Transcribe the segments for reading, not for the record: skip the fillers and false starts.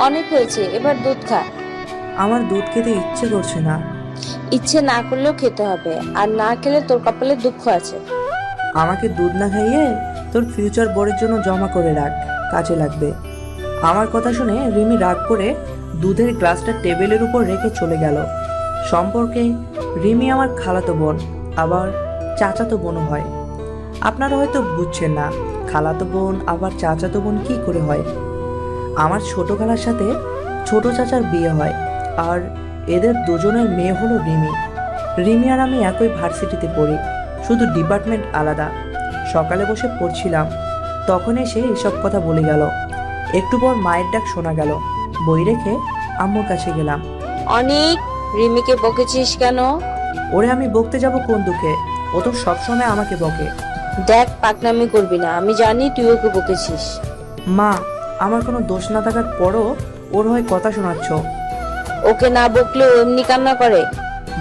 অনেক হয়েছে, এবার দুধ খা। আমার দুধ খেতে ইচ্ছে করছে না। ইচ্ছে না করলেও খেতে হবে, আর না খেলে তোর কপালে দুঃখ আছে। আমাকে দুধ না খাইয়ে তোর ফিউচার বোর্ডের জন্য জমা করে রাখ, কাজে লাগবে। আমার কথা শুনে রিমি রাগ করে দুধের গ্লাসটা টেবিলের উপর রেখে চলে গেল। সম্পর্কে রিমি আমার খালাতো বোন, আবার চাচাতো বোনও হয়। আপনারা হয়তো বুঝছেন না খালাতো বোন আবার চাচাতো বোন কি করে হয়। আমার ছোট খালার সাথে ছোট চাচার বিয়ে হয়, আর এদের দুজনের মেয়ে হলো রিমি। রিমি আর আমি একই ভার্সিটিতে পড়ি, শুধু ডিপার্টমেন্ট আলাদা। সকালে বসে পড়ছিলাম, তখন এসে এসব কথা বলে গেল। একটু পর মায়ের ডাক শোনা গেল। বই রেখে আম্মুর কাছে গেলাম। অনেক। রিমিকে বকেছিস কেন? ওরে আমি বকতে যাব কোন দুঃখে? ও তো সবসময় আমাকে বকে। দেখ, পাকনামি করবি না, আমি জানি তুই ওকে বকেছিস। মা, আমার কোনো দোষ না থাকার পরও ওর হয়ে কথা শোনাচ্ছ। ওকে না বকলে ও এমনি কান্না করে।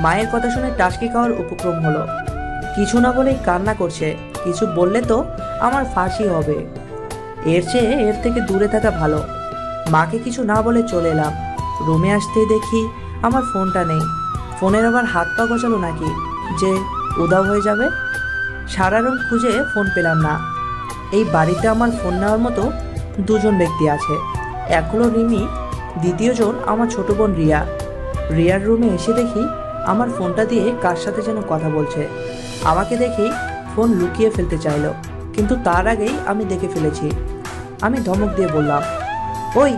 মায়ের কথা শুনে টাসকি খাওয়ার উপক্রম হলো। কিছু না বলেই কান্না করছে, কিছু বললে তো আমার ফাঁসি হবে। এর চেয়ে এর থেকে দূরে থাকা ভালো। মাকে কিছু না বলে চলে এলাম। রুমে আসতেই দেখি আমার ফোনটা নেই। ফোনের আবার হাত পা গজালো নাকি যে উধাও হয়ে যাবে। সারা রুম খুঁজে ফোন পেলাম না। এই বাড়িতে আমার ফোন নেওয়ার মতো দুজন ব্যক্তি আছে। এক হলো রিমি, দ্বিতীয়জন আমার ছোট বোন রিয়া। রিয়ার রুমে এসে দেখি আমার ফোনটা দিয়ে কার সাথে যেন কথা বলছে। আমাকে দেখেই ফোন লুকিয়ে ফেলতে চাইলো, কিন্তু তার আগেই আমি দেখে ফেলেছি। আমি ধমক দিয়ে বললাম, ওই,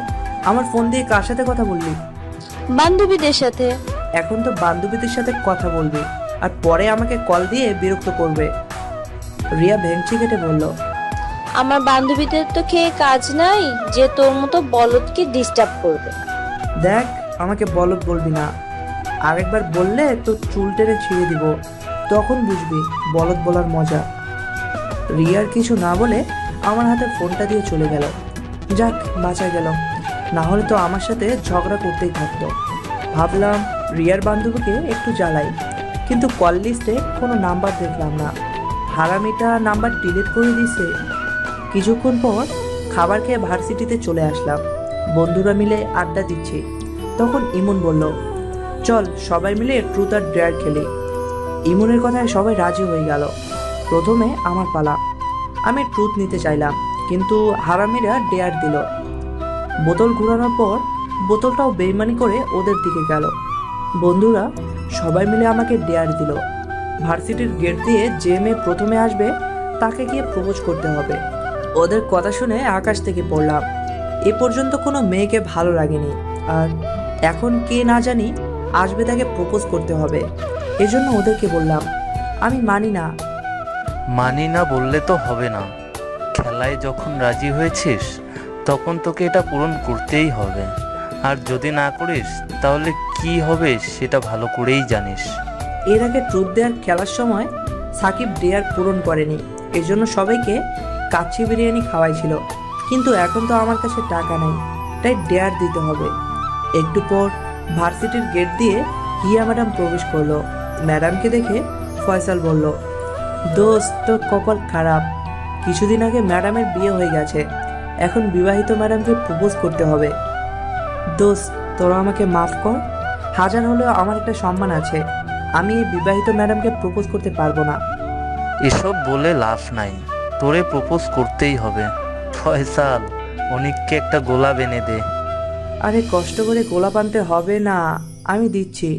আমার ফোন দিয়ে কার সাথে কথা বললি? বান্ধবীদের সাথে। এখন তো বান্ধবীদের সাথে কথা বলবি, আর পরে আমাকে কল দিয়ে বিরক্ত করবে। রিয়া ভেঙচি কেটে বলল, আমার বান্ধবীদের তো খেয়ে কাজ নাই যে তোর মতো বলদকে ডিস্টার্ব করবে। দেখ, আমাকে বলদ বলবি না। আরেকবার বললে তো চুল টেনে ছিঁড়ে দিব, তখন বুঝবি বলদ বলার মজা। রিয়ার কিছু না বলে আমার হাতে ফোনটা দিয়ে চলে গেল। যাক, বাঁচা গেল, না হলে তো আমার সাথে ঝগড়া করতেই থাকতো। ভাবলাম রিয়ার বান্ধবীকে একটু জ্বালাই, কিন্তু কল লিস্টে কোনো নাম্বার দেখলাম না। হারামিটা নাম্বার ডিলিট করে দিছে। কিছুক্ষণ পর খাবার খেয়ে ভার্সিটিতে চলে আসলাম। বন্ধুরা মিলে আড্ডা দিচ্ছি, তখন ইমন বলল, চল সবাই মিলে ট্রুথ আর ডেয়ার খেলি। ইমনের কথায় সবাই রাজি হয়ে গেল। প্রথমে আমার পালা। আমি ট্রুথ নিতে চাইলাম, কিন্তু হারামিরা ডেয়ার দিল। বোতল ঘোরানোর পর বোতলটাও বেইমানি করে ওদের দিকে গেল। বন্ধুরা সবাই মিলে আমাকে ডেয়ার দিল। ভার্সিটির গেট দিয়ে যে মেয়ে প্রথমে আসবে তাকে গিয়ে প্রপোজ করতে হবে। ওদের কথা শুনে আকাশ থেকে পড়লাম। এ পর্যন্ত কোনো মেয়েকে ভালো লাগেনি, আর এখন কে না জানি আসবে, তাকে প্রপোজ করতে হবে। এজন্য ওদেরকে বললাম, আমি মানি না। মানি না বললে তো হবে না। খেলায় যখন রাজি হয়েছিস তখন তোকে এটা পূরণ করতেই হবে। আর যদি না করিস তাহলে কি হবে সেটা ভালো করেই জানিস। এর আগে ট্রুথ দেয়ার খেলার সময় সাকিব ডেয়ার পূরণ করেনি, এজন্য সবাইকে কাচ্চি বিরিয়ানি খাওয়াইছিল। কিন্তু এখন তো আমার কাছে টাকা নেই, তাই ডেয়ার দিতে হবে। একটু পর ভার্সিটির গেট দিয়ে হিয়া ম্যাডাম প্রবেশ করলো। ম্যাডামকে দেখে ফয়সাল বলল, দোস্ত তোর কপাল খারাপ, কিছুদিন আগে ম্যাডামের বিয়ে হয়ে গেছে, এখন বিবাহিত ম্যাডামকে প্রপোজ করতে হবে। দোস্ত তোরা আমাকে মাফ কর, হাজার হলেও আমার একটা সম্মান আছে, আমি এই বিবাহিত ম্যাডামকে প্রপোজ করতে পারবো না। এসব বলে লাভ নাই, তোরে প্রপোজ করতেই হবে। ফয়সাল, অনিককে একটা গোলাপ এনে দে। আরে কষ্ট করে গোলাপ আনতে হবে না, আমি দিচ্ছি।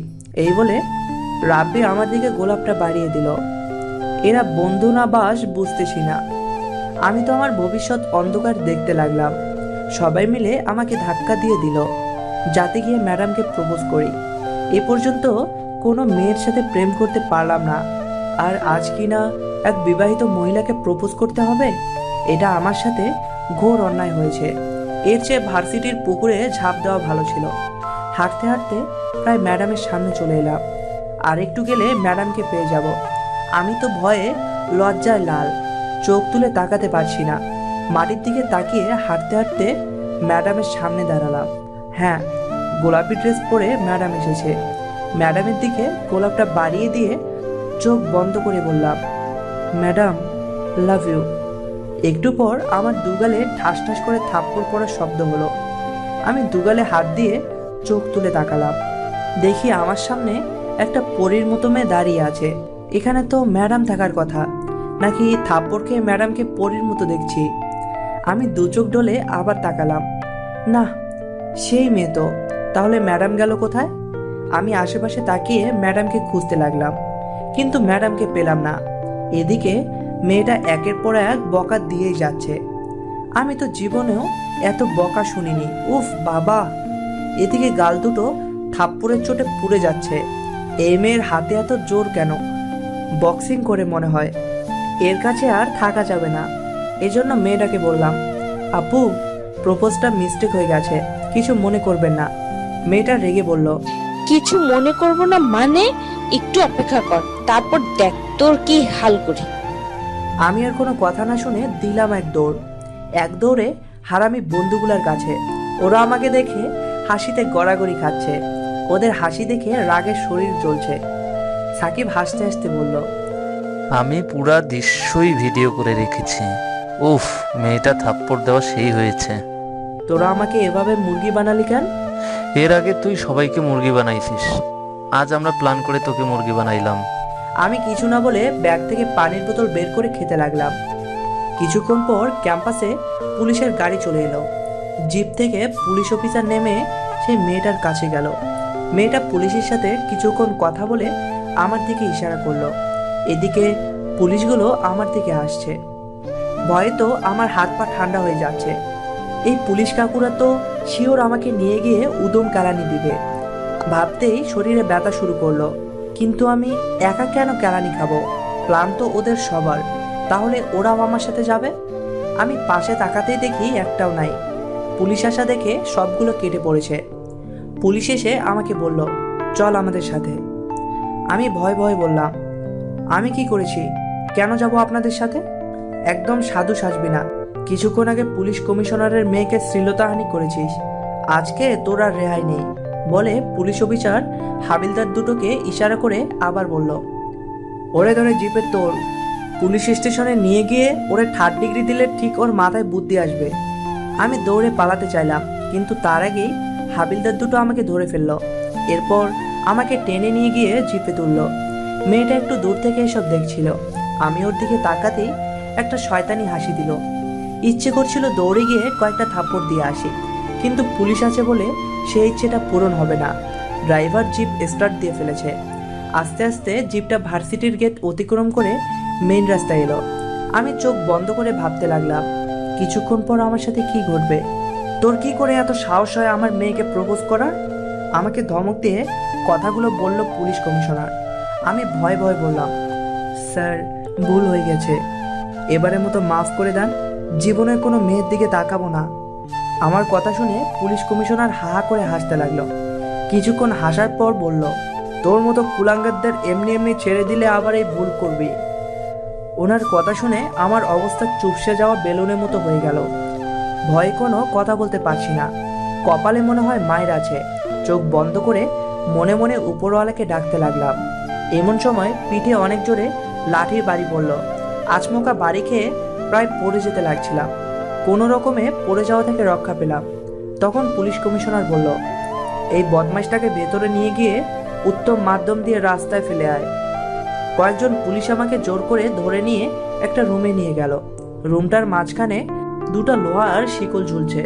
এই বলে রাব্বি আমার দিকে গোলাপটা বাড়িয়ে দিল। এরা বন্ধু না বাস বুঝতেছি না। আমি তো আমার ভবিষ্যৎ অন্ধকার দেখতে লাগলাম। সবাই মিলে আমাকে ধাক্কা দিয়ে দিল যাতে গিয়ে ম্যাডামকে প্রপোজ করি। এ পর্যন্ত কোনো মেয়ের সাথে প্রেম করতে পারলাম না, আর আজ কি না এক বিবাহিত মহিলাকে প্রপোজ করতে হবে? এটা আমার সাথে ঘোর অন্যায় হয়েছে। এর চেয়ে ভার্সিটির পুকুরে ঝাঁপ দেওয়া ভালো ছিল। হাঁটতে হাঁটতে প্রায় ম্যাডামের সামনে চলে এলাম। আর একটু গেলে ম্যাডামকে পেয়ে যাব। আমি তো ভয়ে লজ্জায় লাল, চোখ তুলে তাকাতে পারছি না। মাটির দিকে তাকিয়ে হাঁটতে হাঁটতে ম্যাডামের সামনে দাঁড়ালাম। হ্যাঁ, গোলাপি ড্রেস পরে ম্যাডাম এসেছে। ম্যাডামের দিকে গোলাপটা বাড়িয়ে দিয়ে চোখ বন্ধ করে বললাম, ম্যাডাম, লাভ ইউ। একটু পর আমার দুগালে ঠাস ঠাস করে থাপ্পড় পড়ার শব্দ হলো। আমি দুগালে হাত দিয়ে চোখ তুলে তাকালাম। দেখি আমার সামনে একটা পরীর মতো মেয়ে দাঁড়িয়ে আছে। এখানে তো ম্যাডাম থাকার কথা, নাকি থাপ্পড় খেয়ে ম্যাডামকে পরীর মতো দেখছি? আমি দু চোখ ডলে আবার তাকালাম। না, সেই মেয়ে তো। তাহলে ম্যাডাম গেল কোথায়? আমি আশেপাশে তাকিয়ে ম্যাডামকে খুঁজতে লাগলাম, কিন্তু ম্যাডামকে পেলাম না। এদিকে মেয়েটা একের পর এক বকা দিয়েই যাচ্ছে। আমি তো জীবনেও এত বকা শুনিনি। উফ বাবা! এদিকে গাল দুটো থাপ্পড়ের চোটে পুড়ে যাচ্ছে। এই মেয়ের হাতে এত জোর কেন? বক্সিং করে মনে হয়। এর কাছে আর থাকা যাবে না। এজন্য মেয়েটাকে বললাম, আপু, প্রপোজটা মিস্টেক হয়ে গেছে, কিছু মনে করবেন না। মেয়েটা রেগে বলল, কিছু মনে করব না মানে? একটু অপেক্ষা কর, তারপর দেখ তোর কি হাল করি। আমি আর কোনো কথা না শুনে দিলাম এক দৌড়ে হারামি বন্ধুগুলার কাছে। ওরা আমাকে দেখে হাসিতে গড়াগড়ি খাচ্ছে। ওদের হাসি দেখে রাগে শরীর জ্বলছে। সাকিব হাসতে হাসতে বলল, আমি পুরা দৃশ্যই ভিডিও করে রেখেছি। উফ, মেয়েটা থাপ্পড় দেওয়া সেই হয়েছে। তোরা আমাকে এভাবে মুরগি বানালি কেন? এর আগে তুই সবাইকে মুরগি বানাইছিস, আজ আমরা প্ল্যান করে তোকে মুরগি বানাইলাম। আমি কিছু না বলে ব্যাগ থেকে পানির বোতল বের করে খেতে লাগলাম। কিছুক্ষণ পর ক্যাম্পাসে পুলিশের গাড়ি চলে এলো। জিপ থেকে পুলিশ অফিসার নেমে সেই মেয়েটার কাছে গেল। মেয়েটা পুলিশের সাথে কিছুক্ষণ কথা বলে আমার দিকে ইশারা করলো। এদিকে পুলিশগুলো আমার দিকে আসছে। ভয়ে তো আমার হাত পা ঠান্ডা হয়ে যাচ্ছে। এই পুলিশ কাকুরা তো শিওর আমাকে নিয়ে গিয়ে উদম কেলানি দিবে। ভাবতেই শরীরে ব্যথা শুরু করলো। কিন্তু আমি একা কেন কেলানি খাবো? প্ল্যান তো ওদের সবার, তাহলে ওরাও আমার সাথে যাবে। আমি পাশে তাকাতেই দেখি একটাও নাই। পুলিশ আসা দেখে সবগুলো কেটে পড়েছে। পুলিশ এসে আমাকে বলল, চল আমাদের সাথে। আমি ভয় ভয় বললাম, আমি কি করেছি? কেন যাব আপনাদের সাথে? একদম সাধু সাজবি না। কিছুক্ষণ আগে পুলিশ কমিশনারের মেয়েকে শ্লীলতাহানি করেছিস, আজকে তোর আর রেহাই নেই বলে পুলিশ অফিসার হাবিলদার দুটোকে ইশারা করে আবার বলল, ওরে ধরে জিপে তোল। পুলিশ স্টেশনে নিয়ে গিয়ে ওরে 3rd ডিগ্রি দিলে ঠিক ওর মাথায় বুদ্ধি আসবে। আমি দৌড়ে পালাতে চাইলাম, কিন্তু তার আগেই হাবিলদার দুটো আমাকে ধরে ফেললো। এরপর আমাকে টেনে নিয়ে গিয়ে জিপে তুললো। মেয়েটা একটু দূর থেকে এসব দেখছিল। আমি ওর দিকে তাকাতেই একটা শয়তানি হাসি দিল। ইচ্ছে করছিল দৌড়ে গিয়ে কয়েকটা থাপ্পড় দিয়ে আসি, কিন্তু পুলিশ আছে বলে সেই ইচ্ছেটা পূরণ হবে না। ড্রাইভার জিপ স্টার্ট দিয়ে ফেলেছে। আস্তে আস্তে জিপটা ভার্সিটির গেট অতিক্রম করে মেইন রাস্তায় এলো। আমি চোখ বন্ধ করে ভাবতে লাগলাম, কিছুক্ষণ পর আমার সাথে কি ঘটবে। তোর কি করে এত সাহস হয় আমার মেয়েকে প্রপোজ করার? আমাকে ধমক দিয়ে কথাগুলো বলল পুলিশ কমিশনার। আমি ভয় ভয় বললাম, স্যার, ভুল হয়ে গেছে, এবারের মতো মাফ করে দেন। জীবনের কোনো মেয়ের দিকে তাকাবো না। আমার কথা শুনে পুলিশ কমিশনার হা হা করে হাসতে লাগলো। কিছুক্ষণ হাসার পর বলল, তোর মতো কুলাঙ্গারদের এমনি এমনি ছেড়ে দিলে আবার এই ভুল করবি। ওনার কথা শুনে আমার অবস্থা চুপসে যাওয়া বেলুনের মতো হয়ে গেল। ভয়ে কোনো কথা বলতে পারছি না। কপালে মনে হয় মায়ের আছে। চোখ বন্ধ করে মনে মনে উপরওয়ালাকে ডাকতে লাগলাম। এমন সময় পিঠে অনেক জোরে লাঠির বাড়ি পড়ল। আচমকা বাড়ি খেয়ে প্রায় পড়ে যেতে লাগছিলাম। কোনো রকমে পড়ে যাওয়া থেকে রক্ষা পেলাম। তখন পুলিশ কমিশনার বলল, এই বদমাইশটাকে ভেতরে নিয়ে গিয়ে উত্তম মাধ্যম দিয়ে রাস্তায় ফেলে আয়। কয়েকজন পুলিশ আমাকে জোর করে ধরে নিয়ে একটা রুমে নিয়ে গেল। রুমটার মাঝখানে দুটো লোহার শিকল ঝুলছে।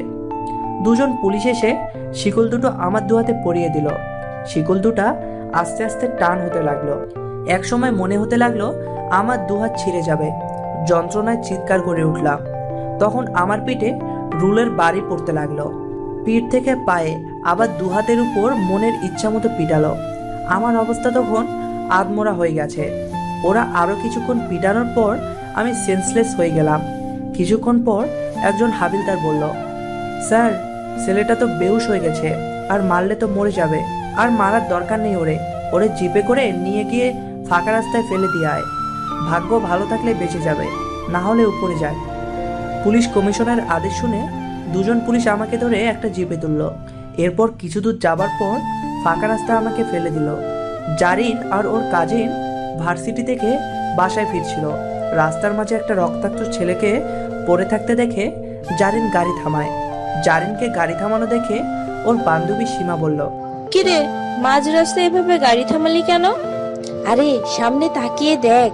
দুজন পুলিশ এসে শিকল দুটো আমার দুহাতে পরিয়ে দিল। শিকল দুটা আস্তে আস্তে টান হতে লাগলো। একসময় মনে হতে লাগলো আমার দুহাত ছিঁড়ে যাবে। যন্ত্রণায় চিৎকার করে উঠলাম। তখন আমার পিঠে রুলের বাড়ি পড়তে লাগলো। পিঠ থেকে পায়ে আবার দুহাতের উপর মনের ইচ্ছা মতো পিটালো। আমার অবস্থা তখন আধমরা হয়ে গেছে। ওরা আরো কিছুক্ষণ পিটানোর পর আমি সেন্সলেস হয়ে গেলাম। কিছুক্ষণ পর একজন হাবিলদার বলল, স্যার, ছেলেটা তো বেহুশ হয়ে গেছে, আর মারলে তো মরে যাবে। আর মারার দরকার নেই, ওরে জিপে করে নিয়ে গিয়ে ফাঁকা রাস্তায় ফেলে দিয়ে আয়। ভাগ্য ভালো থাকলে বেঁচে যাবে, না হলে উপরে যায়। পুলিশ কমিশনার আদেশ শুনে দুজন পুলিশ আমাকে ধরে একটা জিপে তুলল। এরপর কিছু দূর যাবার পর ফাঁকা রাস্তায় আমাকে ফেলে দিল। জারিন আর ওর কাজিন ভার্সিটি থেকে বাসায় ফিরছিল। রাস্তার মাঝে একটা রক্তাক্ত ছেলেকে পড়ে থাকতে দেখে জারিন গাড়ি থামায়। জারিনকে গাড়ি থামানো দেখে ওর বান্ধবী সীমা বলল, কিরে, মাঝ রাস্তায় এভাবে গাড়ি থামালি কেন? আরে সামনে তাকিয়ে দেখ।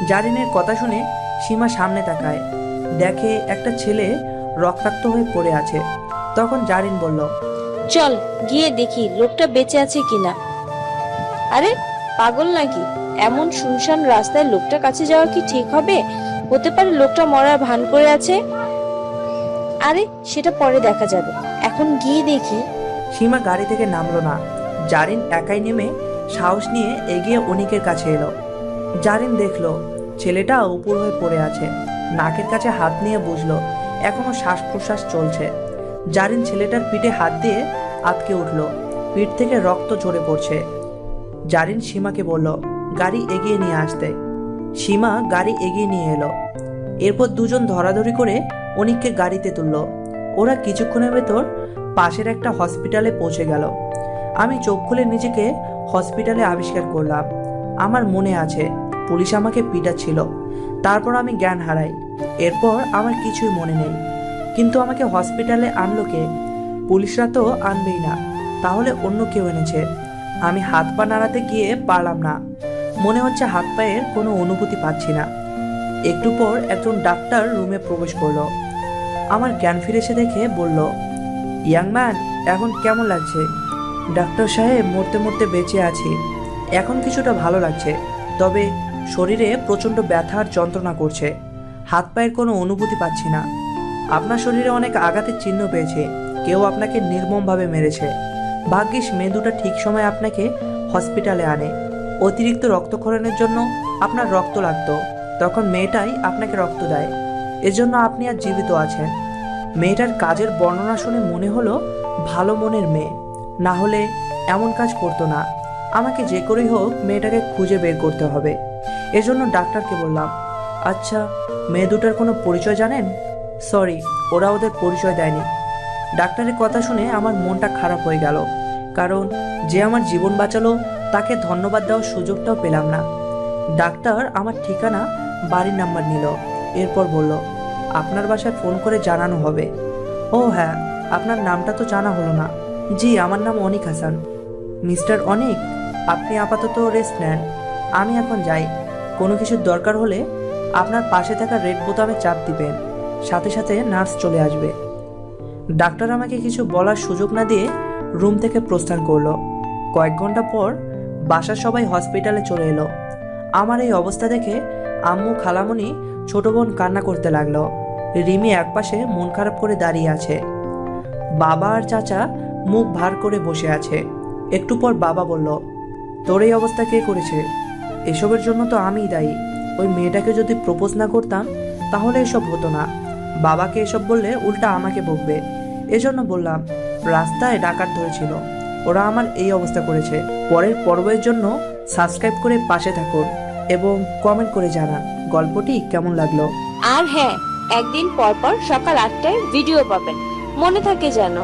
জারিনের কথা শুনে সীমা সামনে তাকায়, দেখে একটা ছেলে রক্তাক্ত হয়ে পড়ে আছে। তখন জারিন বলল, চল গিয়ে দেখি লোকটা বেঁচে আছে কিনা। আরে পাগল নাকি? এমন শুনশান রাস্তায় লোকটার কাছে যাওয়া কি ঠিক হবে? হতে পারে লোকটা মরার ভান করে আছে। আরে সেটা পরে দেখা যাবে, এখন গিয়ে দেখি। সীমা গাড়ি থেকে নামলো না। জারিন একাই নেমে সাহস নিয়ে এগিয়ে অনিকের কাছে এলো। জারিন দেখলো ছেলেটা উপর হয়ে পড়ে আছে, নাকের কাছে হাত নিয়ে বুঝলো এখনো শ্বাস প্রশ্বাস চলছে। জারিন ছেলেটার পিঠে হাত দিয়ে আটকে উঠলো, পিঠ থেকে রক্ত ঝরে পড়ছে। জারিন সীমাকে বলল গাড়ি এগিয়ে নিয়ে আসতে। সীমা গাড়ি এগিয়ে নিয়ে এলো। এরপর দুজন ধরাধরি করে অনিককে গাড়িতে তুললো। ওরা কিছুক্ষণের ভেতর পাশের একটা হসপিটালে পৌঁছে গেল। আমি চোখ খুলে নিজেকে হসপিটালে আবিষ্কার করলাম। আমার মনে আছে পুলিশ আমাকে পিটাচ্ছিল, তারপর আমি জ্ঞান হারাই। এরপর আমার কিছুই মনে নেই। কিন্তু আমাকে হসপিটালে আনলো কে? পুলিশরা তো আনবেই না, তাহলে অন্য কেউ এনেছে। আমি হাত পা নাড়াতে গিয়ে পারলাম না, মনে হচ্ছে হাত পায়ের কোনো অনুভূতি পাচ্ছি না। একটু পর একজন ডাক্তার রুমে প্রবেশ করলো। আমার জ্ঞান ফিরে এসে দেখে বলল, ইয়াং ম্যান, এখন কেমন লাগছে? ডাক্তার সাহেব, মরতে মরতে বেঁচে আছি। এখন কিছুটা ভালো লাগছে, তবে শরীরে প্রচণ্ড ব্যথার যন্ত্রণা করছে। হাত পায়ের কোনো অনুভূতি পাচ্ছি না। আপনার শরীরে অনেক আঘাতের চিহ্ন পেয়েছে, কেউ আপনাকে নির্মমভাবে মেরেছে। ভাগ্যিস মেয়ে দুটা ঠিক সময় আপনাকে হসপিটালে আনে। অতিরিক্ত রক্তক্ষরণের জন্য আপনার রক্ত লাগতো, তখন মেয়েটাই আপনাকে রক্ত দেয়, এজন্য আপনি আর জীবিত আছেন। মেয়েটার কাজের বর্ণনা শুনে মনে হলো ভালো মনের মেয়ে, না হলে এমন কাজ করতো না। আমাকে যে করেই হোক মেয়েটাকে খুঁজে বের করতে হবে। এজন্য ডাক্তারকে বললাম, আচ্ছা মেয়ে দুটার কোনো পরিচয় জানেন? সরি, ওরা ওদের পরিচয় দেয়নি। ডাক্তারের কথা শুনে আমার মনটা খারাপ হয়ে গেল, কারণ যে আমার জীবন বাঁচালো তাকে ধন্যবাদ দেওয়ার সুযোগটাও পেলাম না। ডাক্তার আমার ঠিকানা, বাড়ির নাম্বার নিল। এরপর বলল, আপনার বাসায় ফোন করে জানানো হবে। ও হ্যাঁ, আপনার নামটা তো জানা হলো না। জি, আমার নাম অনিক হাসান। মিস্টার অনিক, আপনি আপাতত রেস্ট নেন, আমি এখন যাই। কোনো কিছুর দরকার হলে আপনার পাশে থাকা রেড বোতামে চাপ দিবেন, সাথে সাথে নার্স চলে আসবে। ডাক্তার আমাকে কিছু বলার সুযোগ না দিয়ে রুম থেকে প্রস্থান করলো। কয়েক ঘন্টা পর বাসার সবাই হসপিটালে চলে এলো। আমার এই অবস্থা দেখে আম্মু, খালামণি, ছোট বোন কান্না করতে লাগলো। রিমি একপাশে মন খারাপ করে দাঁড়িয়ে আছে। বাবা আর চাচা মুখ ভার করে বসে আছে। একটু পর বাবা বলল, তোর এই অবস্থা কে করেছে? এসবের জন্য তো আমিই দায়ী। ওই মেয়েটাকে যদি প্রপোজ না করতাম তাহলে এসব হতো না। বাবাকে এসব বললে উল্টা আমাকে বকবে, এজন্য বললাম। রাস্তায় ডাকাত ধরেছিল, ওরা আমার এই অবস্থা করেছে। পরের পর্বের জন্য সাবস্ক্রাইব করে পাশে থাকুন এবং কমেন্ট করে জানান গল্পটি কেমন লাগলো। আর হ্যাঁ, একদিন পর পর সকাল 8টায় ভিডিও পাবেন, মনে থাকে যেন।